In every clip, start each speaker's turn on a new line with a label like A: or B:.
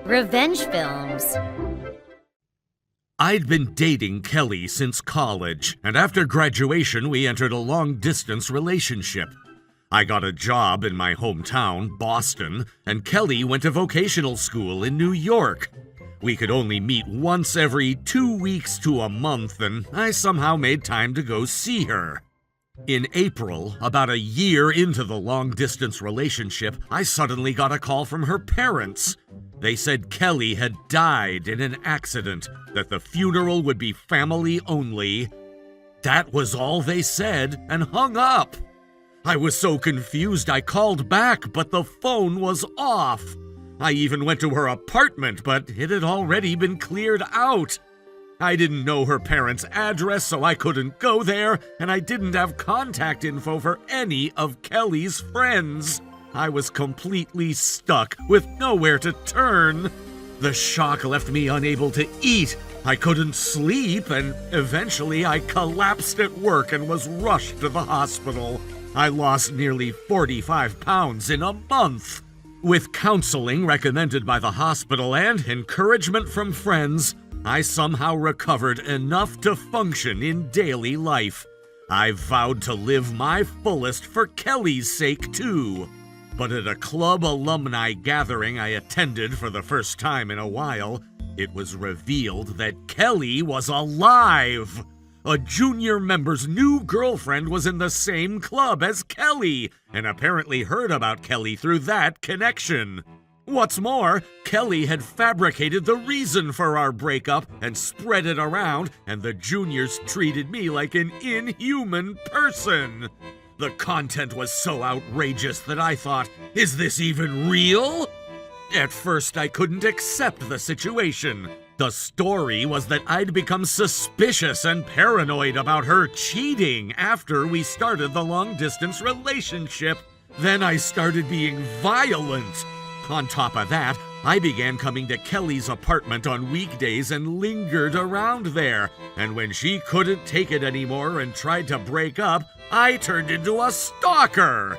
A: Revenge films.
B: I'd been dating Kelly since college, and after graduation we entered a long-distance relationship. I got a job in my hometown, Boston, and Kelly went to vocational school in New York. We could only meet once every 2 weeks to a month, and I somehow made time to go see her. In April, about a year into the long-distance relationship, I suddenly got a call from her parents. They said Kelly had died in an accident, that the funeral would be family only. That was all they said, and hung up. I was so confused I called back, but the phone was off. I even went to her apartment, but it had already been cleared out. I didn't know her parents' address, so I couldn't go there, and I didn't have contact info for any of Kelly's friends. I was completely stuck with nowhere to turn. The shock left me unable to eat. I couldn't sleep, and eventually I collapsed at work and was rushed to the hospital. I lost nearly 45 pounds in a month. With counseling recommended by the hospital and encouragement from friends, I somehow recovered enough to function in daily life. I vowed to live my fullest for Kelly's sake, too. But at a club alumni gathering I attended for the first time in a while, it was revealed that Kelly was alive. A junior member's new girlfriend was in the same club as Kelly, and apparently heard about Kelly through that connection. What's more, Kelly had fabricated the reason for our breakup and spread it around, and the juniors treated me like an inhuman person. The content was so outrageous that I thought, is this even real? At first, I couldn't accept the situation. The story was that I'd become suspicious and paranoid about her cheating after we started the long-distance relationship. Then I started being violent. On top of that, I began coming to Kelly's apartment on weekdays and lingered around there. And when she couldn't take it anymore and tried to break up, I turned into a stalker.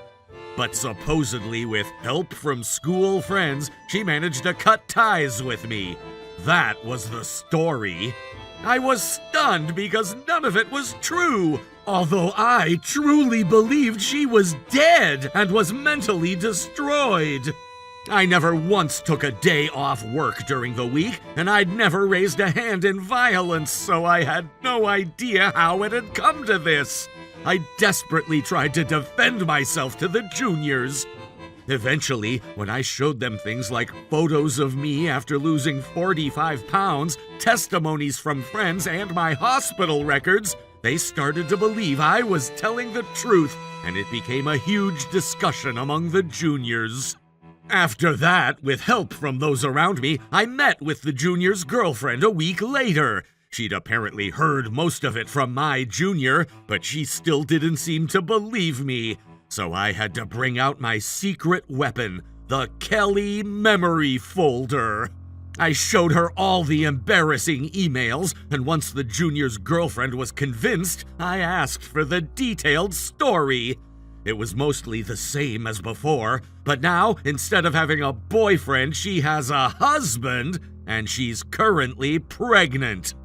B: But supposedly with help from school friends, she managed to cut ties with me. That was the story. I was stunned because none of it was true, although I truly believed she was dead and was mentally destroyed. I never once took a day off work during the week, and I'd never raised a hand in violence, so I had no idea how it had come to this. I desperately tried to defend myself to the juniors. Eventually, when I showed them things like photos of me after losing 45 pounds, testimonies from friends, and my hospital records, they started to believe I was telling the truth, and it became a huge discussion among the juniors. After that, with help from those around me, I met with the junior's girlfriend a week later. She'd apparently heard most of it from my junior, but she still didn't seem to believe me. So I had to bring out my secret weapon, the Kelly memory folder. I showed her all the embarrassing emails, and once the junior's girlfriend was convinced, I asked for the detailed story. It was mostly the same as before, but now, instead of having a boyfriend, she has a husband, and she's currently pregnant.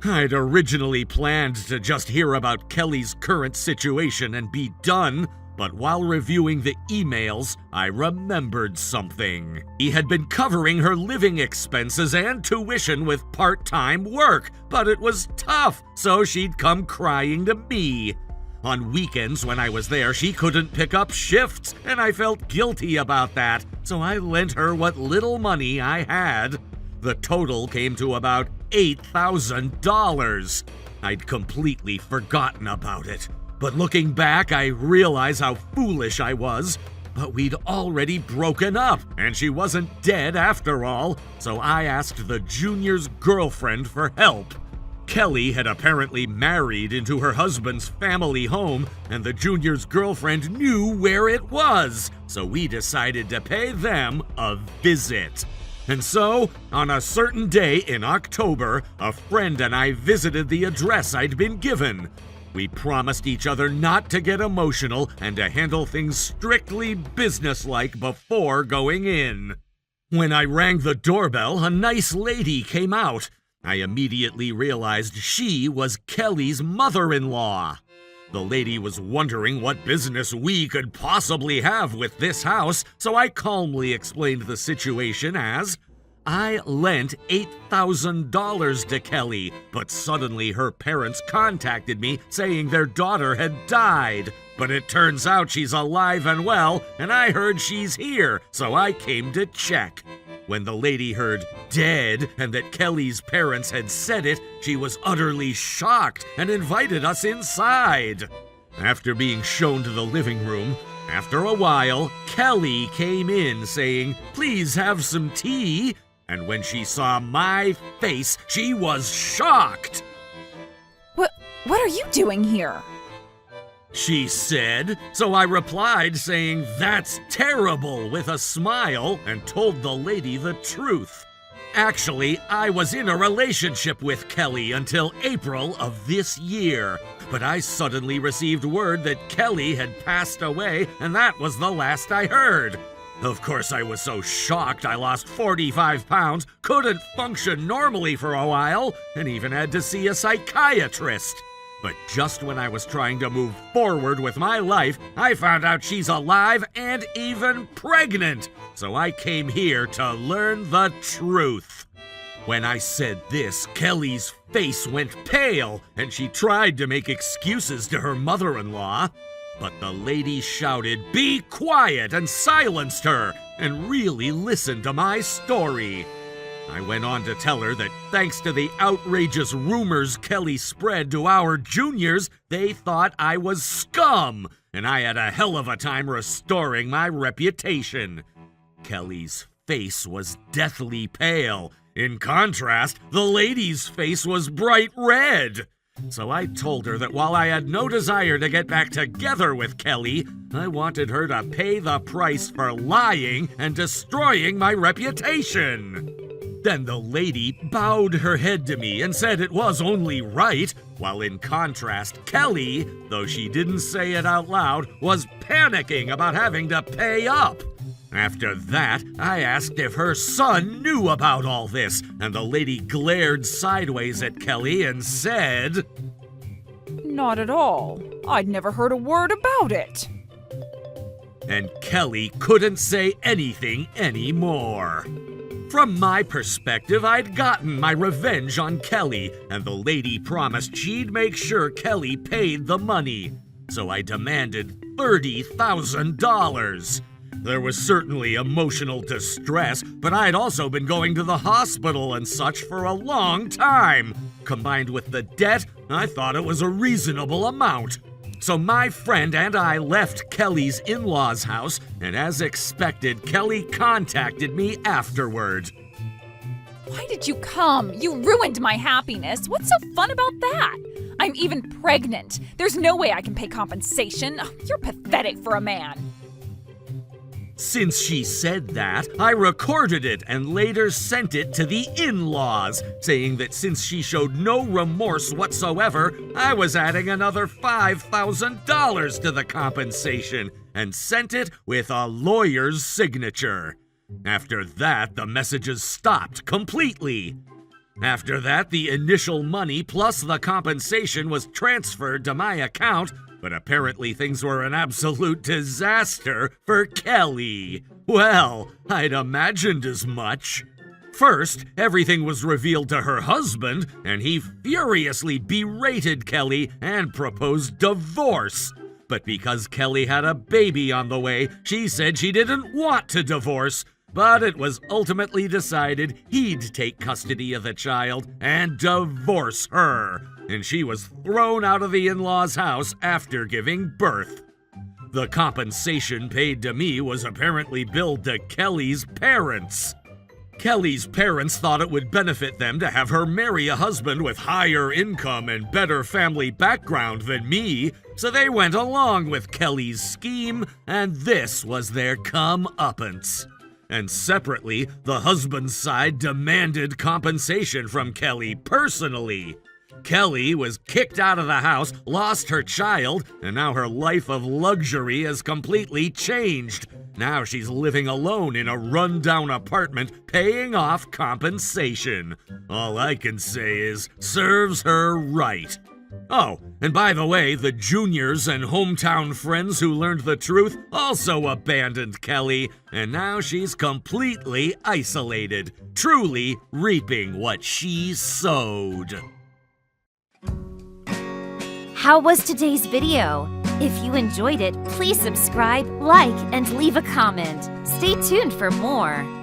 B: I'd originally planned to just hear about Kelly's current situation and be done, but while reviewing the emails, I remembered something. He had been covering her living expenses and tuition with part-time work, but it was tough, so she'd come crying to me. On weekends when I was there, she couldn't pick up shifts, and I felt guilty about that, so I lent her what little money I had. The total came to about $8,000. I'd completely forgotten about it. But looking back, I realize how foolish I was. But we'd already broken up, and she wasn't dead after all, so I asked the junior's girlfriend for help. Kelly had apparently married into her husband's family home, and the junior's girlfriend knew where it was, so we decided to pay them a visit. And so, on a certain day in October, a friend and I visited the address I'd been given. We promised each other not to get emotional and to handle things strictly businesslike before going in. When I rang the doorbell, a nice lady came out. I immediately realized she was Kelly's mother-in-law. The lady was wondering what business we could possibly have with this house, so I calmly explained the situation as, I lent $8,000 to Kelly, but suddenly her parents contacted me saying their daughter had died. But it turns out she's alive and well, and I heard she's here, so I came to check. When the lady heard dead and that Kelly's parents had said it, she was utterly shocked and invited us inside. After being shown to the living room, after a while, Kelly came in saying, "Please have some tea." And when she saw my face, she was shocked.
A: What are you doing here?
B: She said, so I replied saying, "That's terrible," with a smile, and told the lady the truth. Actually, I was in a relationship with Kelly until April of this year, but I suddenly received word that Kelly had passed away, and that was the last I heard. Of course, I was so shocked I lost 45 pounds, couldn't function normally for a while, and even had to see a psychiatrist. But just when I was trying to move forward with my life, I found out she's alive and even pregnant. So I came here to learn the truth. When I said this, Kelly's face went pale, and she tried to make excuses to her mother-in-law. But the lady shouted, "Be quiet," and silenced her, and really listened to my story. I went on to tell her that thanks to the outrageous rumors Kelly spread to our juniors, they thought I was scum, and I had a hell of a time restoring my reputation. Kelly's face was deathly pale. In contrast, the lady's face was bright red. So I told her that while I had no desire to get back together with Kelly, I wanted her to pay the price for lying and destroying my reputation. Then the lady bowed her head to me and said it was only right, while in contrast, Kelly, though she didn't say it out loud, was panicking about having to pay up. After that, I asked if her son knew about all this, and the lady glared sideways at Kelly and said,
A: Not at all. I'd never heard a word about it.
B: And Kelly couldn't say anything anymore. From my perspective, I'd gotten my revenge on Kelly, and the lady promised she'd make sure Kelly paid the money. So I demanded $30,000. There was certainly emotional distress, but I'd also been going to the hospital and such for a long time. Combined with the debt, I thought it was a reasonable amount. So my friend and I left Kelly's in-laws' house, and as expected, Kelly contacted me afterward.
A: Why did you come? You ruined my happiness. What's so fun about that? I'm even pregnant. There's no way I can pay compensation. You're pathetic for a man.
B: Since she said that, I recorded it and later sent it to the in-laws, saying that since she showed no remorse whatsoever, I was adding another $5,000 to the compensation, and sent it with a lawyer's signature. After that, the messages stopped completely. After that, the initial money plus the compensation was transferred to my account, but apparently things were an absolute disaster for Kelly. Well, I'd imagined as much. First, everything was revealed to her husband, and he furiously berated Kelly and proposed divorce. But because Kelly had a baby on the way, she said she didn't want to divorce, but it was ultimately decided he'd take custody of the child and divorce her, and she was thrown out of the in-laws' house after giving birth. The compensation paid to me was apparently billed to Kelly's parents. Kelly's parents thought it would benefit them to have her marry a husband with higher income and better family background than me, so they went along with Kelly's scheme, and this was their comeuppance. And separately, the husband's side demanded compensation from Kelly personally. Kelly was kicked out of the house, lost her child, and now her life of luxury has completely changed. Now she's living alone in a run-down apartment, paying off compensation. All I can say is, serves her right. Oh, and by the way, the juniors and hometown friends who learned the truth also abandoned Kelly, and now she's completely isolated, truly reaping what she sowed.
C: How was today's video? If you enjoyed it, please subscribe, like, and leave a comment. Stay tuned for more.